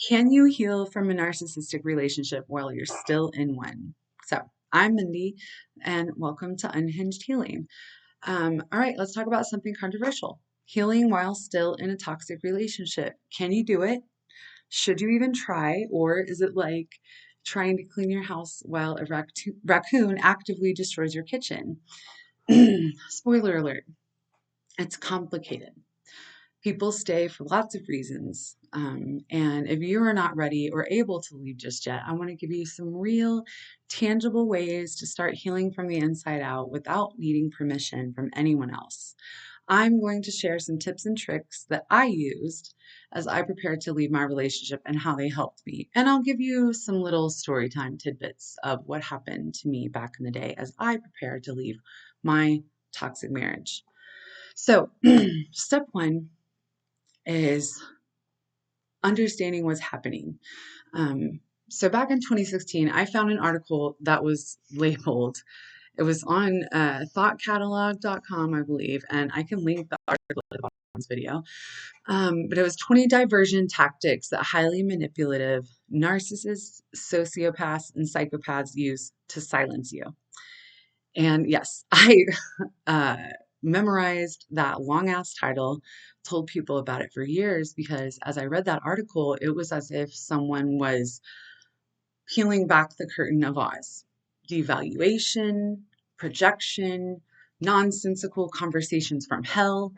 Can you heal from a narcissistic relationship while you're still in one? So, I'm Mindy, and welcome to Unhinged Healing. All right, let's talk about something controversial. Healing while still in a toxic relationship. Can you do it? Should you even try? Or is it like trying to clean your house while a raccoon actively destroys your kitchen? Spoiler alert, it's complicated. People stay for lots of reasons. And if you are not ready or able to leave just yet, I want to give you some real, tangible ways to start healing from the inside out without needing permission from anyone else. I'm going to share some tips and tricks that I used as I prepared to leave my relationship and how they helped me. And I'll give you some little story time tidbits of what happened to me back in the day as I prepared to leave my toxic marriage. So, step one is understanding what's happening. So back in 2016, I found an article that was labeled, it was on thoughtcatalog.com, I believe, and I can link the article at the bottom of this video. But it was 20 diversion tactics that highly manipulative narcissists, sociopaths, and psychopaths use to silence you. And yes, I uh, memorized that long ass title, told people about it for years because as I read that article, it was as if someone was peeling back the curtain of Oz. Devaluation, projection, nonsensical conversations from hell,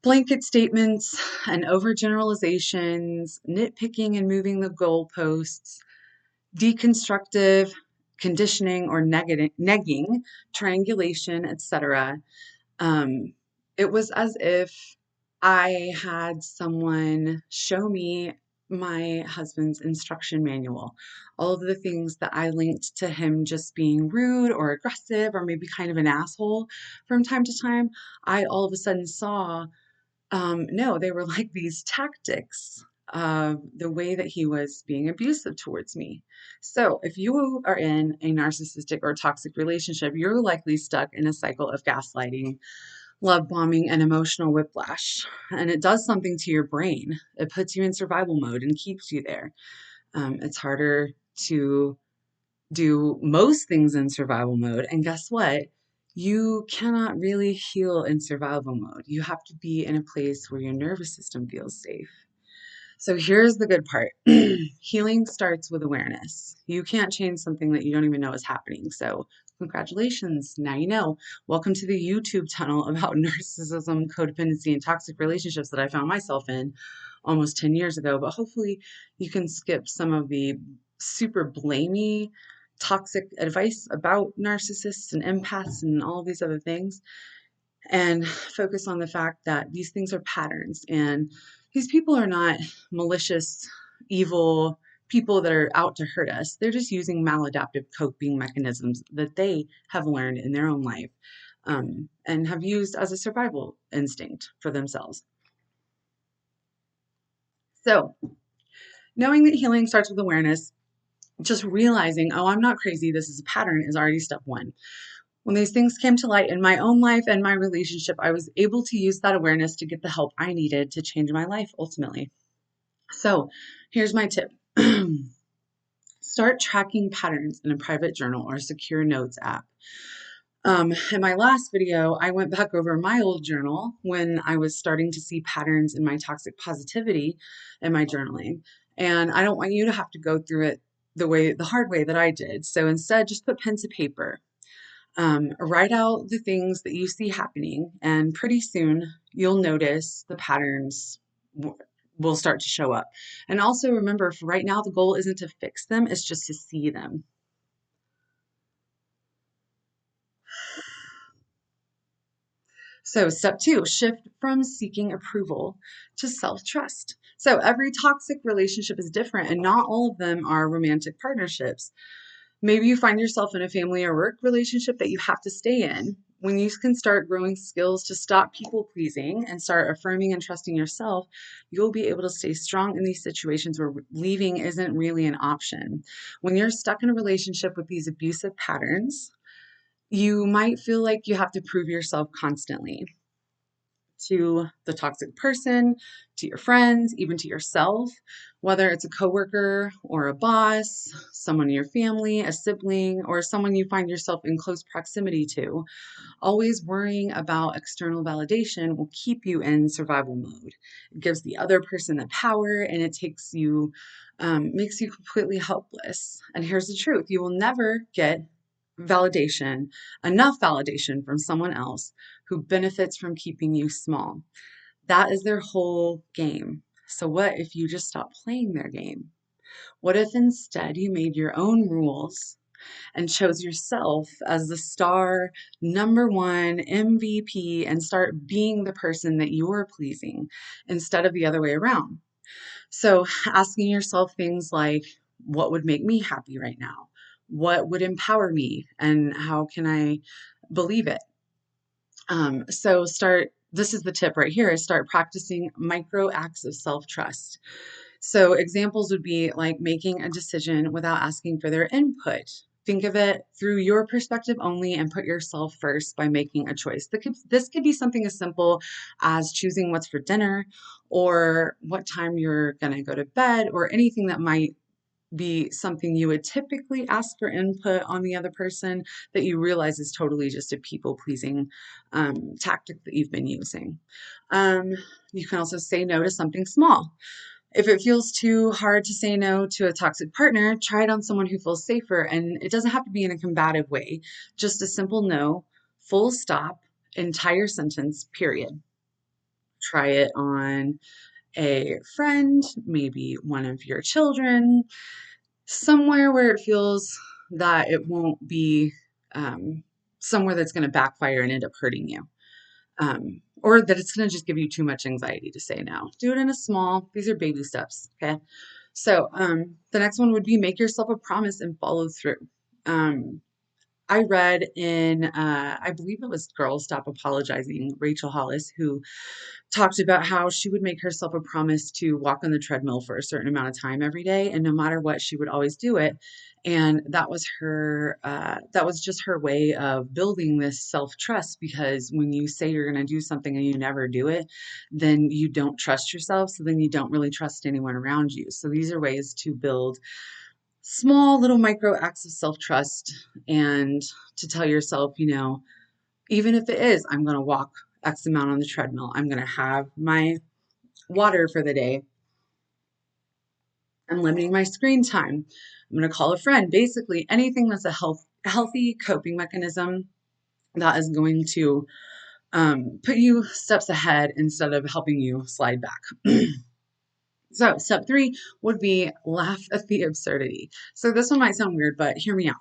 blanket statements and overgeneralizations, nitpicking and moving the goalposts, deconstructive conditioning or negging, triangulation, etc. Um, it was as if I had someone show me my husband's instruction manual, all of the things that I linked to him just being rude or aggressive or maybe kind of an asshole from time to time. I all of a sudden saw no, they were like these tactics of the way that he was being abusive towards me. So, if you are in a narcissistic or toxic relationship, you're likely stuck in a cycle of gaslighting, love bombing, and emotional whiplash. And it does something to your brain. It puts you in survival mode and keeps you there. It's harder to do most things in survival mode. And guess what? You cannot really heal in survival mode. You have to be in a place where your nervous system feels safe. So here's the good part. Healing starts with awareness. You can't change something that you don't even know is happening. So congratulations. Now you know. Welcome to the YouTube tunnel about narcissism, codependency, and toxic relationships that I found myself in almost 10 years ago. But hopefully you can skip some of the super blamey, toxic advice about narcissists and empaths and all these other things and focus on the fact that these things are patterns and these people are not malicious, evil people that are out to hurt us. They're just using maladaptive coping mechanisms that they have learned in their own life and have used as a survival instinct for themselves. So, knowing that healing starts with awareness, just realizing, oh, I'm not crazy, this is a pattern, is already step one. When these things came to light in my own life and my relationship, I was able to use that awareness to get the help I needed to change my life ultimately. So here's my tip. Start tracking patterns in a private journal or secure notes app. In my last video, I went back over my old journal when I was starting to see patterns in my toxic positivity in my journaling. And I don't want you to have to go through it the hard way that I did. So instead, just put pen to paper. Write out the things that you see happening, and pretty soon you'll notice the patterns will start to show up. And also remember, for right now, the goal isn't to fix them, it's just to see them. So, step two, shift from seeking approval to self trust. So, every toxic relationship is different, and not all of them are romantic partnerships. Maybe you find yourself in a family or work relationship that you have to stay in. When you can start growing skills to stop people pleasing and start affirming and trusting yourself, you'll be able to stay strong in these situations where leaving isn't really an option. When you're stuck in a relationship with these abusive patterns, you might feel like you have to prove yourself constantly. to the toxic person, to your friends, even to yourself, whether it's a coworker or a boss, someone in your family, a sibling, or someone you find yourself in close proximity to. Always worrying about external validation will keep you in survival mode. It gives the other person the power and it makes you completely helpless. And here's the truth: you will never get validation, enough validation from someone else who benefits from keeping you small. That is their whole game. So, what if you just stop playing their game? What if instead you made your own rules and chose yourself as the star number one MVP and start being the person that you're pleasing instead of the other way around? So, asking yourself things like, what would make me happy right now? What would empower me? And how can I believe it? This is the tip right here, is start practicing micro acts of self-trust. So examples would be like making a decision without asking for their input. Think of it through your perspective only and put yourself first by making a choice. This could be something as simple as choosing what's for dinner or what time you're going to go to bed, or anything that might be something you would typically ask for input on the other person that you realize is totally just a people pleasing tactic that you've been using. You can also say no to something small. If it feels too hard to say no to a toxic partner, try it on someone who feels safer. And it doesn't have to be in a combative way, just a simple no, full stop, entire sentence, period. Try it on a friend, maybe one of your children, somewhere where it feels that it won't be somewhere that's going to backfire and end up hurting you. Or that it's going to just give you too much anxiety to say no. Do it in a small, these are baby steps, okay? So the next one would be make yourself a promise and follow through. I read in, I believe it was Girl Stop Apologizing, Rachel Hollis, who talked about how she would make herself a promise to walk on the treadmill for a certain amount of time every day, and no matter what, she would always do it. And that was just her way of building this self-trust, because when you say you're going to do something and you never do it, then you don't trust yourself. So then you don't really trust anyone around you. So these are ways to build small little micro acts of self-trust, and to tell yourself, even if it is, I'm going to walk X amount on the treadmill, I'm going to have my water for the day, I'm limiting my screen time, I'm going to call a friend. Basically, anything that's a healthy coping mechanism that is going to put you steps ahead instead of helping you slide back. So, step 3 would be laugh at the absurdity. So, this one might sound weird, but hear me out.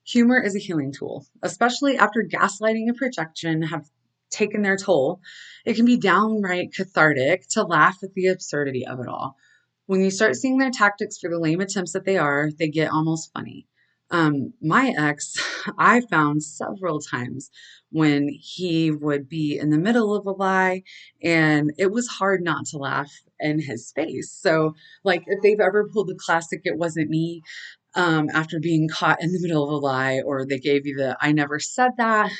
Humor is a healing tool, especially after gaslighting and projection have taken their toll. It can be downright cathartic to laugh at the absurdity of it all. When you start seeing their tactics for the lame attempts that they are, they get almost funny. My ex, I found several times when he would be in the middle of a lie, and it was hard not to laugh in his face. So, like, if they've ever pulled the classic "it wasn't me," after being caught in the middle of a lie, or they gave you the "I never said that,"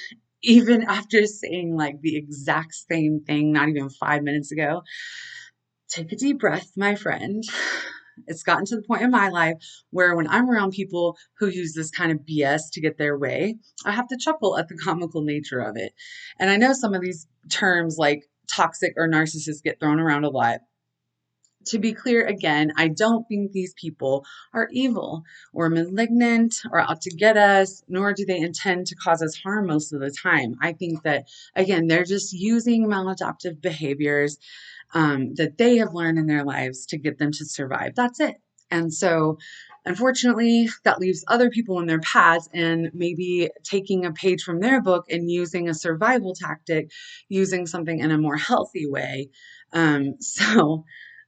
even after saying like the exact same thing not even 5 minutes ago, take a deep breath, my friend. It's gotten to the point in my life where when I'm around people who use this kind of BS to get their way, I have to chuckle at the comical nature of it. And I know some of these terms like toxic or narcissist get thrown around a lot. To be clear again, I don't think these people are evil or malignant or out to get us, nor do they intend to cause us harm most of the time. I think that, again, they're just using maladaptive behaviors that they have learned in their lives to get them to survive. That's it. And so, unfortunately, that leaves other people in their paths, and maybe taking a page from their book and using a survival tactic, using something in a more healthy way. So,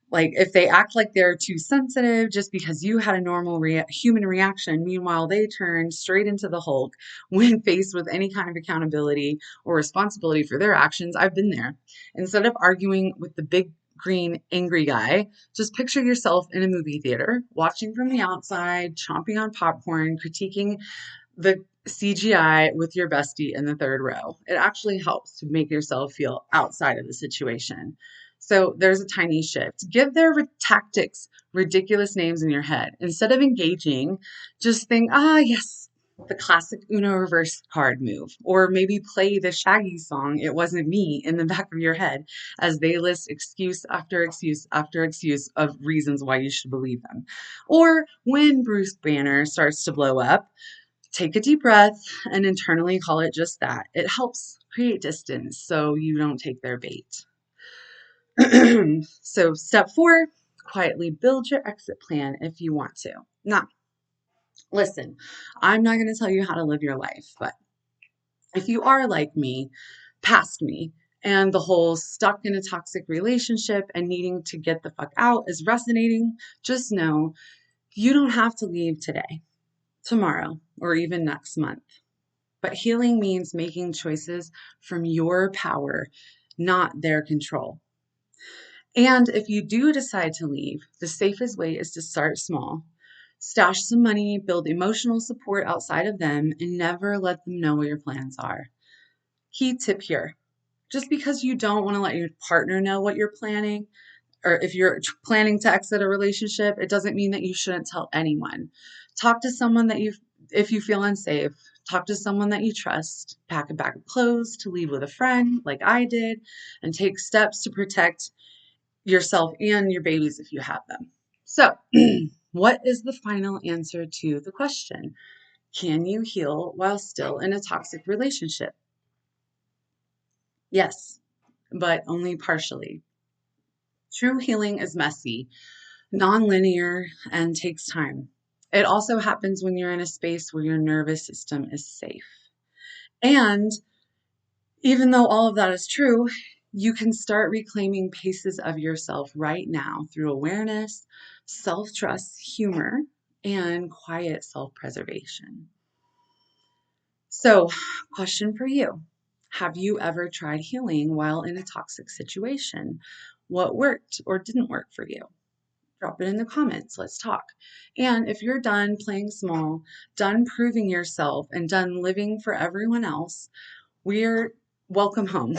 like, if they act like they're too sensitive just because you had a normal human reaction, meanwhile they turn straight into the Hulk when faced with any kind of accountability or responsibility for their actions. I've been there. Instead of arguing with the big green angry guy, just picture yourself in a movie theater, watching from the outside, chomping on popcorn, critiquing the CGI with your bestie in the third row. It actually helps to make yourself feel outside of the situation. So there's a tiny shift. Give their tactics ridiculous names in your head. Instead of engaging, just think, yes, the classic Uno reverse card move. Or maybe play the Shaggy song, It Wasn't Me, in the back of your head as they list excuse after excuse after excuse of reasons why you should believe them. Or when Bruce Banner starts to blow up, take a deep breath and internally call it just that. It helps create distance so you don't take their bait. So, step 4, quietly build your exit plan if you want to. Now, listen, I'm not going to tell you how to live your life, but if you are like me, past me, and the whole stuck in a toxic relationship and needing to get the fuck out is resonating, just know you don't have to leave today, tomorrow, or even next month. But healing means making choices from your power, not their control. And if you do decide to leave, the safest way is to start small. Stash some money, build emotional support outside of them, and never let them know what your plans are. Key tip here. Just because you don't want to let your partner know what you're planning, or if you're planning to exit a relationship, it doesn't mean that you shouldn't tell anyone. Talk to someone if you feel unsafe, talk to someone that you trust, pack a bag of clothes to leave with a friend like I did, and take steps to protect yourself and your babies if you have them. So, what is the final answer to the question? Can you heal while still in a toxic relationship? Yes, but only partially. True healing is messy, non-linear, and takes time. It also happens when you're in a space where your nervous system is safe. And even though all of that is true, you can start reclaiming pieces of yourself right now through awareness, self-trust, humor, and quiet self-preservation. So, question for you. Have you ever tried healing while in a toxic situation? What worked or didn't work for you? Drop it in the comments. Let's talk. And if you're done playing small, done proving yourself, and done living for everyone else, we're welcome home.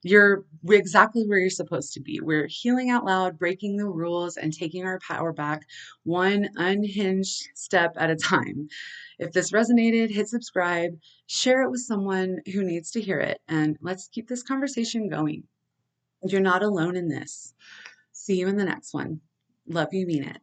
You're exactly where you're supposed to be. We're healing out loud, breaking the rules, and taking our power back one unhinged step at a time. If this resonated, hit subscribe, share it with someone who needs to hear it, and let's keep this conversation going. You're not alone in this. See you in the next one. Love you, mean it.